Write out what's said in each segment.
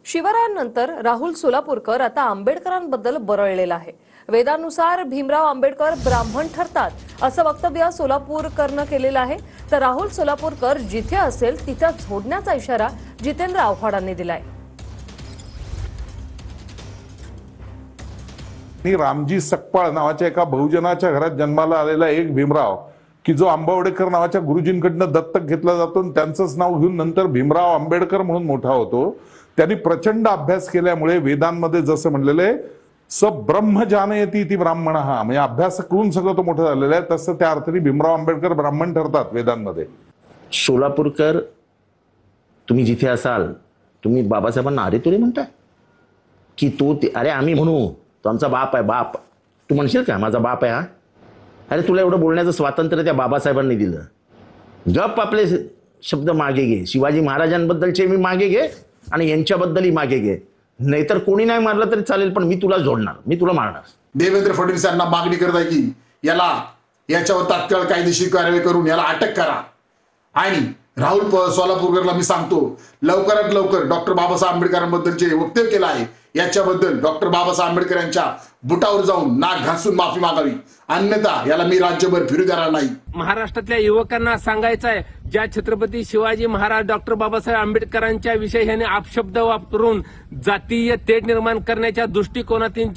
शिवरायांनंतर राहुल सोलापूरकर आता आंबेडकरांबद्दल बरळलेला आहे। वेदानुसार भीमराव आंबेडकर ब्राह्मण ठरतात असं वक्तव्य सोलापूरकरनं केलेलं आहे। तर राहुल सोलापूरकर जिथे असेल तिथे झोडण्याचा इशारा जितेंद्र आव्हाडांनी दिलाय। रामजी सकपाळ नावाच्या एका बहुजनाच्या घरात जन्माला आलेला एक भीमराव की जो आंबावडेकर नावाच्या गुरुजींकडनं दत्तक घेतला जातो आणि त्यांचंच नाव घेऊन नंतर भीमराव आंबेडकर म्हणून मोठा होतो। त्यांनी प्रचंड अभ्यास केल्यामुळे वेदांमध्ये जसं म्हणलेलं आहे स ब्रह्म जानयती ती ब्राह्मणः, म्हणजे अभ्यास करून सगळं तो मोठं झालेला आहे, तसं त्या अर्थाने भीमराव आंबेडकर ब्राह्मण ठरतात वेदांमध्ये। सोलापूरकर तुम्ही जिथे असाल तुम्ही बाबासाहेबांना अरे तुरे म्हणताय की तो अरे आम्ही म्हणू तो आमचा बाप आहे, बाप तू म्हणशील का माझा बाप आहे हा? अरे तुला एवढं बोलण्याचं स्वातंत्र्य त्या बाबासाहेबांनी दिलं। गप आपले शब्द मागे घे, शिवाजी महाराजांबद्दलचे मी मागे घे आणि यांच्याबद्दलही मागे घे, नाहीतर कोणी नाही मारलं तरी चालेल पण मी तुला जोडणार, मी तुला मारणार। देवेंद्र फडणवीस यांना मागणी करत आहे की याच्यावर तात्काळ कायदेशीर कारवाई करून याला अटक करा। आणि राहुल सोलापूरकरला मी सांगतो, लवकरात लवकर डॉक्टर बाबासाहेब आंबेडकरांबद्दलचे वक्तव्य केलं आहे याच्याबद्दल डॉक्टर बाबासाहेब आंबेडकर यांच्या बुटावर जाऊन नाक घासून माफी मागावी, अन्यथा याला मी राज्यभर फिरू देणार नाही। महाराष्ट्रातल्या युवकांना सांगायचं आहे, ज्या छत्रपती शिवाजी महाराज डॉक्टर बाबासाहेब आंबेडकरांच्या विषयी ह्याने अपशब्द वापरून जातीय तेढ निर्माण करण्याच्या दृष्टिकोनातून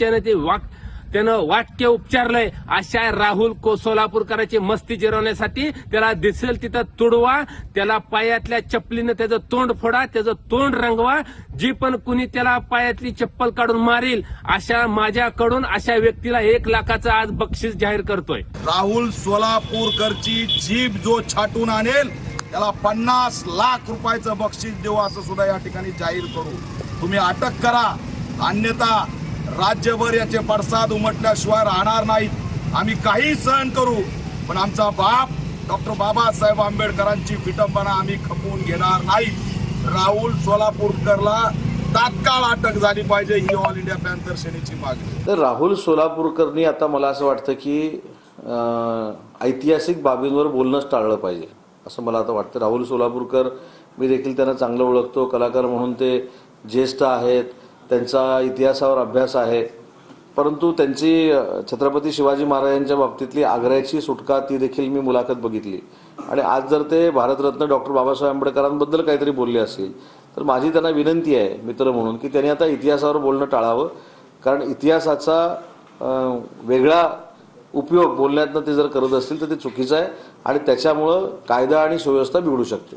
त्यानं वाक्य उपचारलंय, अशा राहुल सोलापूरकरांची मस्ती जिरवण्यासाठी त्याला दिसेल तिथं तुडवा, त्याला पायातल्या चप्पलीनं त्याचं तोंड फोडा, त्याचं तोंड रंगवा। जी पण कुणी त्याला पायातली चप्पल काढून मारेल अशा माझ्याकडून अशा व्यक्तीला 1 लाखाचं आज बक्षीस जाहीर करतोय। राहुल सोलापूरकरची जीभ जो छाटून आणेल त्याला 50 लाख रुपयाचं बक्षीस देऊ असं सुद्धा या ठिकाणी जाहीर करू। तुम्ही अटक करा, अन्यथा राज्यभर याचे पडसाद उमटल्याशिवाय राहणार नाहीत। आम्ही काही सहन करू पण आमचा बाप डॉक्टर बाबासाहेब आंबेडकरांची विटंबना आम्ही खपवून घेणार नाही। राहुल सोलापूरकरला तात्काळ अटक झाली पाहिजे ही ऑल इंडिया पॅन्थर सेनेची मागणी। तर राहुल सोलापूरकरनी आता मला असं वाटतं की ऐतिहासिक बाबींवर बोलणंच टाळलं पाहिजे असं मला आता वाटतं। राहुल सोलापूरकर मी देखील त्यांना चांगलं ओळखतो, कलाकार म्हणून ते ज्येष्ठ आहेत, त्यांचा इतिहासावर अभ्यास आहे, परंतु त्यांची छत्रपती शिवाजी महाराजांच्या बाबतीतली आग्र्याची सुटका ती देखील मी मुलाखत बघितली। आणि आज जर ते भारतरत्न डॉक्टर बाबासाहेब आंबेडकरांबद्दल काहीतरी बोलले असतील तर माझी त्यांना विनंती आहे मित्र म्हणून की त्यांनी आता इतिहासावर बोलणं टाळावं, कारण इतिहासाचा वेगळा उपयोग बोलण्यातनं ते जर करत असतील तर ते चुकीचं आहे आणि त्याच्यामुळं कायदा आणि सुव्यवस्था बिघडू शकते।